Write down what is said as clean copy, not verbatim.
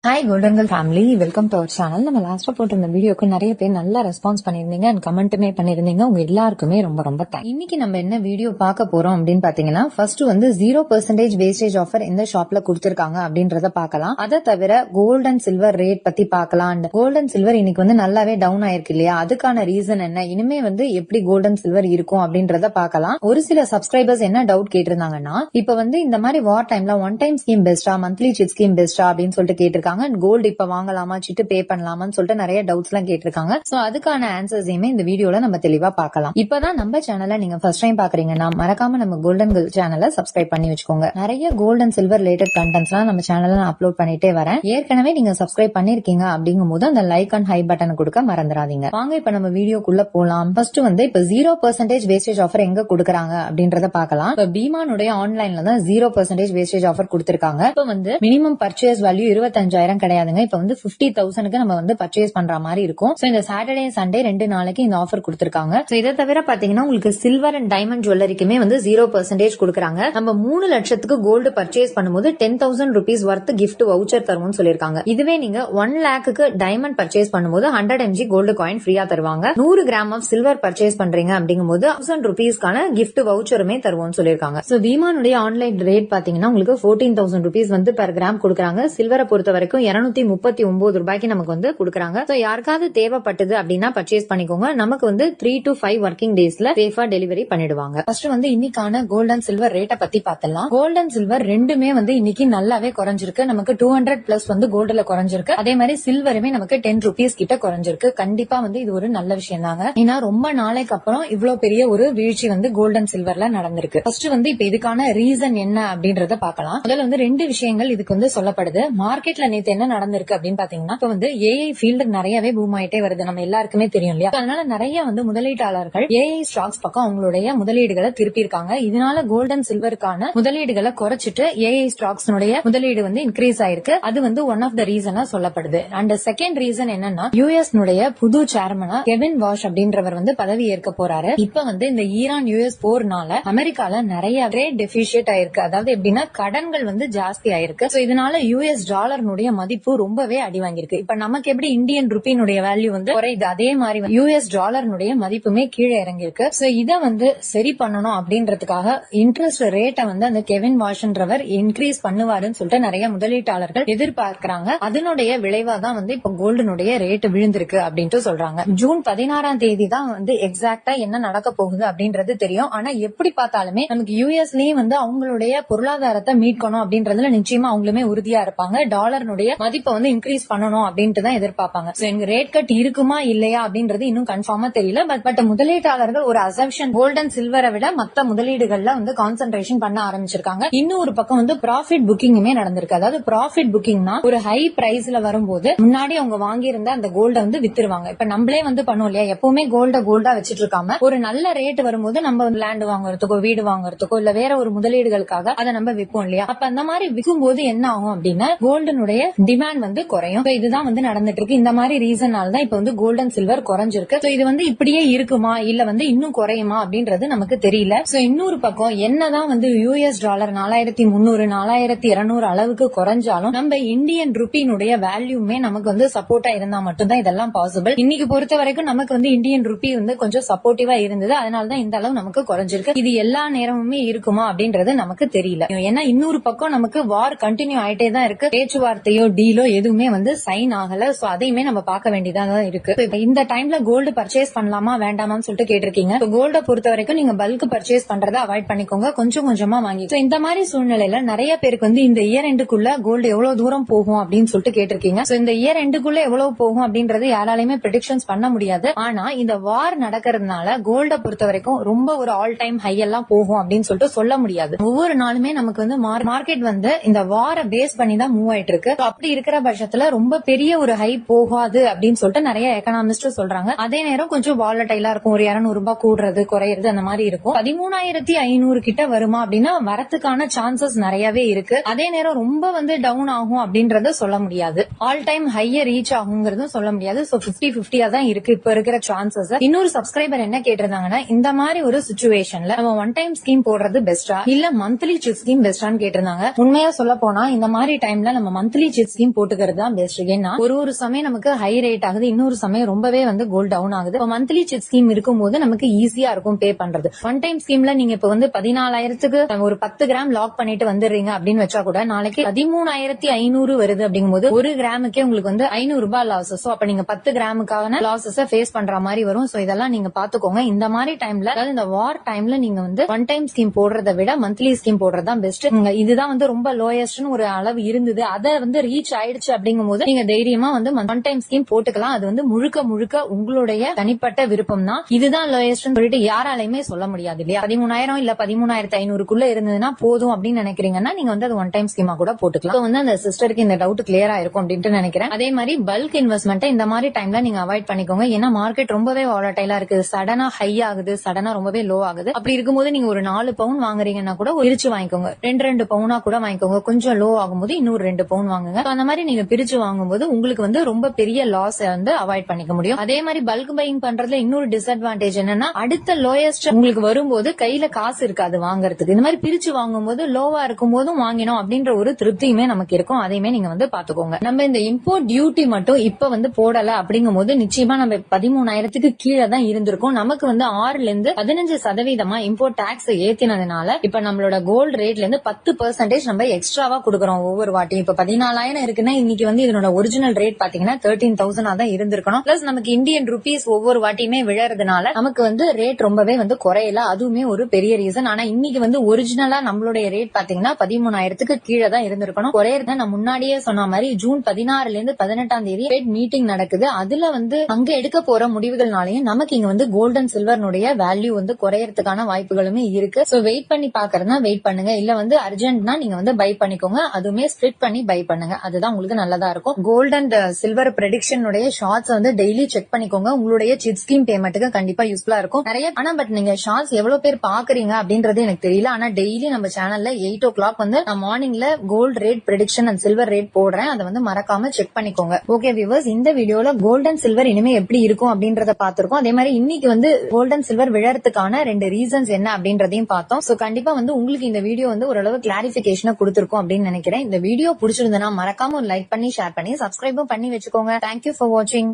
Hi golden family, welcome to our channel. நம்ம லாஸ்டா போட்டிருந்த வீடியோக்கு நிறைய பேர் நல்லா ரெஸ்பான்ஸ் பண்ணிருந்தீங்க அண்ட் கமெண்ட்டுமே பண்ணிருந்தீங்க. உங்க எல்லாருக்குமே ரொம்ப ரொம்ப தேங்க்ஸ். இன்னைக்கு நம்ம என்ன வீடியோ பார்க்க போறோம் அப்படின்னு பாத்தீங்கன்னா, ஃபர்ஸ்ட் வந்து 0% வேஸ்டேஜ் ஆஃபர் எந்த ஷாப்ல கொடுத்திருக்காங்க அப்படின்றத பார்க்கலாம். அதை தவிர கோல்ட் அண்ட் சில்வர் ரேட் பத்தி பார்க்கலாம். அண்ட் கோல்ட் அண்ட் சில்வர் இன்னைக்கு வந்து நல்லாவே டவுன் ஆயிருக்கு இல்லையா, அதுக்கான ரீசன் என்ன, இனிமே வந்து எப்படி கோல்ட் அண்ட் சில்வர் இருக்கும் அப்படின்றத பார்க்கலாம். ஒரு சில சப்ஸ்கிரைபர்ஸ் என்ன டவுட் கேட்டிருந்தாங்கன்னா, இப்ப வந்து இந்த மாதிரி வார் டைம்ல ஒன் டைம் ஸ்கீம் பெஸ்டா, மந்த்லி சிட் ஸ்கீம் பெஸ்டா அப்படின்னு சொல்லிட்டு கேட்டிருக்காங்க. கோல்டு இப்ப வாங்கலாமா, சிட்டு பே பண்ணலாமான்னு சொல்லிட்டு நிறைய டவுட்ஸ் எல்லாம் கேட்டிருக்காங்க. சோ அதுக்கான ஆன்சர்ஸையுமே இந்த வீடியோல நம்ம தெளிவா பார்க்கலாம். இப்பதான் நம்ம சேனலை நீங்க ஃபர்ஸ்ட் டைம் பாக்குறீங்கன்னா மறக்காம நம்ம கோல்டன் சேனலை சப்ஸ்கிரைப் பண்ணி வச்சுக்கோங்க. நிறைய gold and silver related contents எல்லாம் நம்ம சேனல்ல நான் அப்லோட் பண்ணிட்டே வரேன். ஏற்கனவே நீங்க சப்ஸ்கிரைப் பண்ணிருக்கீங்க அப்படிங்கும் போது அந்த லைக் அண்ட் ஹை பட்டன் கொடுக்க மறந்துடாதீங்க. வாங்க இப்ப நம்ம வீடியோக்குள்ள போலாம். ஃபர்ஸ்ட் வந்து இப்ப 0% வேஸ்டேஜ் ஆஃபர் எங்க கொடுக்கறாங்க அப்படின்றத பார்க்கலாம். இப்ப பீமானுடைய ஆன்லைன்ல தான் 0% வேஸ்டேஜ் ஆஃபர் கொடுத்திருக்காங்க. இப்ப வந்து மினிமம் பர்ச்சேஸ் வேல்யூ 25,000 கிடையாதுங்க. இப்ப வந்து 50,000க்கு நம்ம வந்து பர்ச்சேஸ் பண்ற மாதிரி இருக்கும். சோ இந்த சாட்டர்டே சண்டே 2 நாளைக்கு இந்த ஆஃபர் கொடுத்திருக்காங்க. சோ இதை தவிர பாத்தீங்கன்னா உங்களுக்கு சில்வர் அண்ட் டைமண்ட் ஜுவல்லரிக்குமே வந்து 0% கொடுக்கறாங்க. நம்ம 3 லட்சத்துக்கு கோல்டு பர்ச்சேஸ் பண்ணும்போது 10,000 rupees வர்த் கிஃப்ட் வவுச்சர் தருவோம்னு சொல்லிருக்காங்க. இதுவே நீங்க 1 lakhக்கு டைமண்ட் பர்ச்சேஸ் பண்ணும்போது 100 mg கோல்டு காயின் ஃப்ரீயா தருவாங்க. 100 கிராம் ஆஃப் சில்வர் பர்ச்சேஸ் பண்றீங்க அப்படிங்கும்போது 1000 rupeesக்கான கிஃப்ட் வவுச்சருமே தருவோம்னு சொல்லிருக்காங்க. சோ பீமானுடைய ஆன்லைன் ரேட் பாத்தீங்கன்னா உங்களுக்கு 14,000 rupees வந்து per கிராம் கொடுக்கறாங்க. சில்வரை பொறுத்த வரைக்கும் 239 ரூபாய்க்கு நமக்கு வந்து கொடுக்கறாங்க. சோ யாருக்காவது தேவைப்பட்டது அப்படின்னா பர்ச்சேஸ் பண்ணிக்கோங்க. நமக்கு வந்து 3 to 5 ஒர்க்கிங் டேஸ்ல சேஃபா டெலிவரி பண்ணிடுவாங்க. ஃபர்ஸ்ட் வந்து இன்னைக்கான கோல்ட் அண்ட் சில்வர் ரேட்டை பத்தி பார்த்தலாம். கோல்ட் அண்ட் சில்வர் ரெண்டுமே வந்து இன்னைக்கு நல்லாவே குறைஞ்சிருக்கு. நமக்கு 200 பிளஸ் வந்து கோல்டுல குறைஞ்சிருக்கு. அதே மாதிரி சில்வருமே நமக்கு 10 rupees கிட்ட குறைஞ்சிருக்கு. கண்டிப்பா வந்து இது ஒரு நல்ல விஷயம் தாங்க. ஏன்னா ரொம்ப நாளைக்கு அப்புறம் இவ்வளவு பெரிய ஒரு வீழ்ச்சி வந்து கோல்ட் அண்ட் சில்வர்ல நடந்திருக்கு. ஃபர்ஸ்ட் வந்து இப்ப இதுக்கான ரீசன் என்ன அப்படின்றத பார்க்கலாம். முதல்ல வந்து 2 விஷயங்கள் இதுக்கு வந்து சொல்லப்படுது. மார்க்கெட்ல நேத்து என்ன நடந்திருக்கு அப்படின்னு பாத்தீங்கன்னா, இப்ப வந்து ஏஐ ஃபீல்டு நிறையவே பூம் ஆயிட்டே வருது. நம்ம எல்லாருக்குமே தெரியும் இல்லையா. அதனால நிறைய வந்து முதலீட்டாளர்கள் ஏஐ ஸ்டாக்ஸ் பக்கம் அவங்களுடைய முதலீடுகளை திருப்பி இருக்காங்க. இதனால கோல்ட் அண்ட் சில்வருக்கான முதலீடுகளை குறைச்சிட்டு ஏஐ ஸ்டாக்ஸ் முதலீடு வந்து இன்க்ரீஸ் ஆயிருக்கு. அது வந்து ஒன் ஆஃப் த ரீசனா சொல்லப்படுது. அண்ட் செகண்ட் ரீசன் என்னன்னா, யுஎஸ் புது சேர்மனா கெவின் வாஷ் அப்படின்றவர் வந்து பதவி ஏற்க போறாரு. இப்ப வந்து இந்த ஈரான் யுஎஸ் போர்னால அமெரிக்கால நிறைய ட்ரேட் டெபிசிட் ஆயிருக்கு. அதாவது எப்படின்னா கடன்கள் வந்து ஜாஸ்தி ஆயிருக்கு. சோ இதனால யுஎஸ் டாலர்னுடைய மதிப்பு ரொம்பவே அடி வாங்கியிருக்கு. இப்ப நமக்கு எப்படி இந்தியன் ருப்பினுடைய வேல்யூ வந்து குறையுது, அதே மாதிரி யுஎஸ் டாலர்னுடைய மதிப்புமே கீழே இறங்கியிருக்கு. சோ இத வந்து சரி பண்ணணும் அப்படின்றதுக்காக இன்ட்ரெஸ்ட் ரேட்டை வந்து அந்த கெவின் வாஷ்ன்றவர் இன்க்ரீஸ் பண்ணுவாருன்னு சொல்லிட்டு நிறைய முதலீட்டாளர்கள் எதிர்பார்க்கிறாங்க. அதனுடைய விளைவா தான் வந்து இப்ப கோல்டுனுடைய ரேட் விழுந்திருக்கு அப்படின்ட்டு சொல்றாங்க. ஜூன் 16ஆம் தேதி தான் வந்து எக்ஸாக்டா என்ன நடக்க போகுது அப்படின்றது தெரியும். ஆனா எப்படி பார்த்தாலுமே நமக்கு யுஎஸ்லயும் வந்து அவங்களுடைய பொருளாதாரத்தை மீட்கணும் அப்படின்றதுல நிச்சயமா அவங்களுமே உறுதியா இருப்பாங்க. டாலர்னுடைய மதிப்பை வந்து இன்க்ரீஸ் பண்ணணும் அப்படின்ட்டு தான் எதிர்பார்ப்பாங்க. எங்க ரேட் கட் இருக்குமா இல்லையா அப்படின்றது இன்னும் கன்ஃபார்மா தெரியல. பட் முதலீட்டாளர்கள் ஒரு அசம்ஷன் கோல்ட் அண்ட் சில்வரை விட மத்த முதலீடுகள்ல வந்து கான்சென்ட்ரேஷன் பண்ண ஆரம்பிச்சிருக்காங்க. இன்னொரு பக்கம் வந்து ப்ராஃபிட் புக்கிங்குமே நடந்திருக்கு. அதாவது ப்ராஃபிட் புக்கிங்னா ஒரு ஹை பிரைஸ்ல வரும்போது முன்னாடி அவங்க வாங்கியிருந்த அந்த கோல்ட வந்து வித்துருவாங்க. இப்ப நம்மளே வந்து பண்ணுவோம் இல்லையா, எப்பவுமே கோல்டா வச்சிட்டு இருக்காம ஒரு நல்ல ரேட் வரும்போது நம்ம லேண்ட் வாங்குறதுக்கோ வீடு வாங்குறதுக்கோ இல்ல வேற ஒரு முதலீடுகளுக்காக அதை நம்ம விற்போம் இல்லையா. அப்ப அந்த மாதிரி விற்கும் போது என்ன ஆகும் அப்படின்னா கோல்டனுடைய டிமாண்ட் வந்து குறையும். இதுதான் வந்து நடந்துட்டு இருக்கு. இந்த மாதிரி ரீசனால தான் இப்ப வந்து கோல்ட் அண்ட் சில்வர் குறைஞ்சிருக்கு. இது வந்து இப்படியே இருக்குமா இல்ல வந்து இன்னும் குறையுமா அப்படின்றது நமக்கு தெரியல. இன்னொரு பக்கம் என்னதான் வந்து யூஎஸ் டாலர் 4300 4200 அளவுக்கு குறைஞ்சாலும் நம்ம இந்தியன் ருப்பினுடைய வேல்யூமே நமக்கு வந்து சப்போர்ட்டா இருந்தா மட்டும்தான் இதெல்லாம் பாசிபிள். இன்னைக்கு பொறுத்த வரைக்கும் நமக்கு வந்து இந்தியன் ருப்பி வந்து கொஞ்சம் சப்போர்ட்டிவா இருந்தது. அதனாலதான் இந்த அளவு நமக்கு குறைஞ்சிருக்கு. இது எல்லா நேரமுமே இருக்குமா அப்படின்றது நமக்கு தெரியல. ஏன்னா இன்னொரு பக்கம் நமக்கு வார் கண்டினியூ ஆயிட்டே தான் இருக்கு. பேச்சுவார்த்தையோ டீலோ எதுவுமே வந்து சைன் ஆகல. சோ அதையுமே நம்ம பார்க்க வேண்டியதா தான் இருக்கு. இந்த டைம்ல கோல்டு பர்ச்சேஸ் பண்ணலாமா வேண்டாமான்னு சொல்லிட்டு கேட்டிருக்கீங்க. கோல்ட பொறுத்த வரைக்கும் நீங்க பல்க் பர்ச்சேஸ் பண்றதை அவாய்ட் பண்ணிக்கோங்க. கொஞ்சம் கொஞ்சமா வாங்கி. இந்த மாதிரி சூழ்நிலையில நிறைய பேருக்கு வந்து இந்த இயர் எண்டுக்குள்ள கோல்டு எவ்வளவு தூரம் போகும் அப்படின்னு சொல்லிட்டு கேட்டிருக்கீங்க. இந்த இயர் எண்டுக்குள்ள எவ்வளவு போகும் அப்படின்றது யாராலையுமே ப்ரெடிக்ஷன்ஸ் பண்ண முடியாது. ஆனா இந்த வார் நடக்கிறதுனால கோல்ட பொறுத்த வரைக்கும் ரொம்ப ஒரு ஆல் டைம் ஹை எல்லாம் போகும் அப்படின்னு சொல்லிட்டு சொல்ல முடியாது. ஒவ்வொரு நாளுமே நமக்கு வந்து மார்க்கெட் வந்து இந்த வார பேஸ் பண்ணி தான் மூவ் ஆயிட்டு இருக்கு. அப்படி இருக்கிற பட்சத்துல ரொம்ப பெரிய ஒரு ஹை போகாது அப்படின்னு சொல்லிட்டு நிறைய எக்கனாமிஸ்ட் சொல்றாங்க. அதே நேரம் கொஞ்சம் வாலடைலா இருக்கும். ஒரு 200 ரூபாய் கூடுறது குறையிறது அந்த மாதிரி இருக்கும். 13,500 கிட்ட வருமா அப்படின்னா வரத்துக்கான சான்சஸ் நிறையவே இருக்கு. அதே நேரம் ரொம்ப வந்து டவுன் ஆகும் அப்படின்றத சொல்ல முடியாது. ஆல் டைம் ஹைய ரீச் ஆகுங்கிறதும் சொல்ல முடியாது. 50-50 தான் இருக்கு இப்ப இருக்கிற சான்சஸ். இன்னொரு சப்ஸ்கிரைபர் என்ன கேட்டிருந்தாங்கன்னா, இந்த மாதிரி ஒரு சிச்சுவேஷன்ல நம்ம ஒன் டைம் ஸ்கீம் போடுறது பெஸ்டா இல்ல மந்த்லி ஸ்கீம் பெஸ்டான்னு கேட்டிருந்தாங்க. உண்மையா சொல்ல போனா இந்த மாதிரி டைம்ல நம்ம மந்த்லி சிட் ஸ்கீம் போட்டுக்கிறது தான் பெஸ்ட். ஏன்னா ஒரு சமயம் நமக்கு ஹை ரேட் ஆகுது, இன்னொரு சமயம் ரொம்பவே வந்து கோல்ட் டவுன் ஆகுது. மந்த்லி சிட் ஸ்கீம் இருக்கும்போது நமக்கு ஈஸியா இருக்கும் பே பண்றது. ஒன் டைம் ஸ்கீம்ல நீங்க இப்ப வந்து 14,000க்கு ஒரு 10 கிராம் லாக் பண்ணிட்டு வந்துடுறீங்க அப்படின்னு வச்சா கூட நாளைக்கு 13,500 வருது அப்படிங்கும்போது ஒரு கிராமுக்கே உங்களுக்கு வந்து 500 ரூபாய் லாஸ். சோ அப்ப நீங்க 10 கிராமுக்கான லாசஸ் ஃபேஸ் பண்ற மாதிரி வரும். சோ இதெல்லாம் நீங்க பாத்துக்கோங்க. இந்த மாதிரி டைம்ல, அதாவது இந்த வார் டைம்ல நீங்க வந்து ஒன் டைம் ஸ்கீம் போடுறதை விட மந்த்லி ஸ்கீம் போடுறது தான் பெஸ்ட். இதுதான் வந்து ரொம்ப லோயஸ்ட்னு ஒரு அளவு இருந்தது, அதை வந்து ரீச் ஆயிடுச்சு அப்படிங்கும் போது நீங்க தைரியமா வந்து ஒன் டைம் ஸ்கீம் போட்டுக்கலாம். அது வந்து முழுக்க முழுக்க உங்களுடைய தனிப்பட்ட விருப்பம் தான். இதுதான் லோயஸ்ட் சொல்லிட்டு யாராலையுமே சொல்ல முடியாது இல்லையா? 13,000 இல்ல 13,500க்குள்ள இருந்ததுன்னா போதும் அப்படின்னு நினைக்கிறீங்கன்னா நீங்க வந்து அது ஒன் டைம் ஸ்கீமா கூட போட்டுக்கலாம். வந்து அந்த சிஸ்டருக்கு இந்த டவுட் கிளியரா இருக்கும் அப்படின்ட்டு நினைக்கிறேன். அதே மாதிரி பல்க் இன்வெஸ்ட்மெண்ட் இந்த மாதிரி டைம்ல நீங்க அவாய்ட் பண்ணிக்கோங்க. ஏன்னா மார்க்கெட் ரொம்பவே வாலடைலா இருக்கு. சடனா ஹை ஆகுது, சடனா ரொம்பவே லோ ஆகுது. அப்படி இருக்கும்போது நீங்க ஒரு 4 பவுன் வாங்குறீங்கன்னா கூட பிரிச்சு வாங்கிக்கோங்க. 2 பவுனா கூட வாங்கிக்கோங்க. கொஞ்சம் லோ ஆகும்போது இன்னொரு 2 பவுன் வாங்குங்க. அந்த மாதிரி நீங்க பிரிச்சு வாங்கும்போது உங்களுக்கு வந்து ரொம்ப பெரிய லாஸ் வந்து அவாய்ட் பண்ணிக்க முடியும். அதே மாதிரி பல்க் பையிங் பண்றதுல இன்னொரு டிஸ்அட்வான்டேஜ் என்னன்னா, அடுத்த லோயஸ்ட் உங்களுக்கு வரும்போது கையில காசு இருக்காது வாங்குறதுக்கு. இந்த மாதிரி பிரிச்சு வாங்கும்போது லோவா இருக்கும் போதும் வாங்கினோம் அப்படின்ற ஒரு திருப்தியுமே நமக்கு இருக்கும். அதையுமே நீங்க வந்து பாத்துக்கோங்க. நம்ம இந்த இம்போர்ட் டியூட்டி மட்டும் இப்ப வந்து போடல அப்படிங்கும் போது நிச்சயமா நம்ம 13,000க்கு கீழே தான் இருந்திருக்கும். நமக்கு வந்து 6ல இருந்து 15% இம்போர்ட் டாக்ஸ் ஏத்தினதுனால இப்ப நம்மளோட கோல்டு ரேட்ல இருந்து 10% நம்ம எக்ஸ்ட்ராவா கொடுக்கறோம் ஒவ்வொரு வாட்டியும். இப்ப 14,000 இருக்குன்னா இன்னைக்கு வந்து இதனோட ஒரிஜினல் ரேட் பாத்தீங்கன்னா 13,000 தான் இருந்திருக்கணும். பிளஸ் நமக்கு இந்தியன் ருபீஸ் ஒவ்வொரு வாட்டியுமே விழறதுனால நமக்கு வந்து ரேட் ரொம்பவே வந்து குறையல. அதுவுமே ஒரு பெரிய ரீசன். ஆனா இன்னைக்கு வந்து ஒரிஜினலா நம்மளுடைய ரேட் பாத்தீங்கன்னா 13,000க்கு கீழே தான் இருந்திருக்கணும். குறையறது நான் முன்னாடியே சொன்ன மாதிரி ஜூன் 16ல இருந்து 18ஆம் தேதி ஃபெட் மீட்டிங் நடக்குது. அதுல வந்து அங்க எடுக்க போற முடிவுகள்னாலையும் நமக்கு இங்க வந்து கோல்ட் அண்ட் சில்வர்னுடைய வேல்யூ வந்து குறையறதுக்கான வாய்ப்புகளுமே இருக்கு. சோ வெயிட் பண்ணி பாக்குறதுனா வெயிட் பண்ணுங்க. இல்ல வந்து அர்ஜென்ட்னா நீங்க வந்து பை பண்ணிக்கோங்க. அதுவுமே ஸ்பிளிட் பண்ணி பை பண்ணுங்க. அதுதான் உங்களுக்கு நல்லதா இருக்கும். கோல்ட் அண்ட் சில்வர் ப்ரெடிக்ஷன் உடைய ஷார்ட்ஸ் வந்து டெய்லி செக் பண்ணிக்கோங்க. உங்களுடைய சிட் ஸ்கீம் பேமெண்ட்டுக்கு கண்டிப்பா யூஸ்ஃபுல்லா இருக்கும். நிறைய பட் நீங்க ஷார்ட்ஸ் எவ்வளவு பேர் பாக்குறீங்க அப்படின்றது எனக்கு தெரியல. ஆனா டெய்லி நம்ம சேனல்ல 8 o'clock வந்து நான் மார்னிங்ல gold rate prediction and silver rate போடுறேன். அதை வந்து மறக்காம செக் பண்ணிக்கோங்க. ஓகே வியூவர்ஸ், இந்த வீடியோல கோல்ட் அண்ட் சில்வர் இனிமே எப்படி இருக்கும் அப்படின்றத பாத்திருக்கோம். அதே மாதிரி இன்னைக்கு வந்து கோல்ட் அண்ட் சில்வர் விழறதுக்கான 2 ரீசன்ஸ் என்ன அப்படின்றதையும் பார்த்தோம். சோ கண்டிப்பா வந்து உங்களுக்கு இந்த வீடியோ வந்து ஓரளவு கிளாரிபிகேஷன் கொடுத்திருக்கும் அப்படின்னு நினைக்கிறேன். இந்த வீடியோ பிடிச்சிருந்தனா மறக்காம ஒரு லைக் பண்ணி ஷேர் பண்ணி சப்ஸ்கிரைபும் பண்ணி வச்சுக்கோங்க. தேங்க்யூ ஃபார் வாட்சிங்.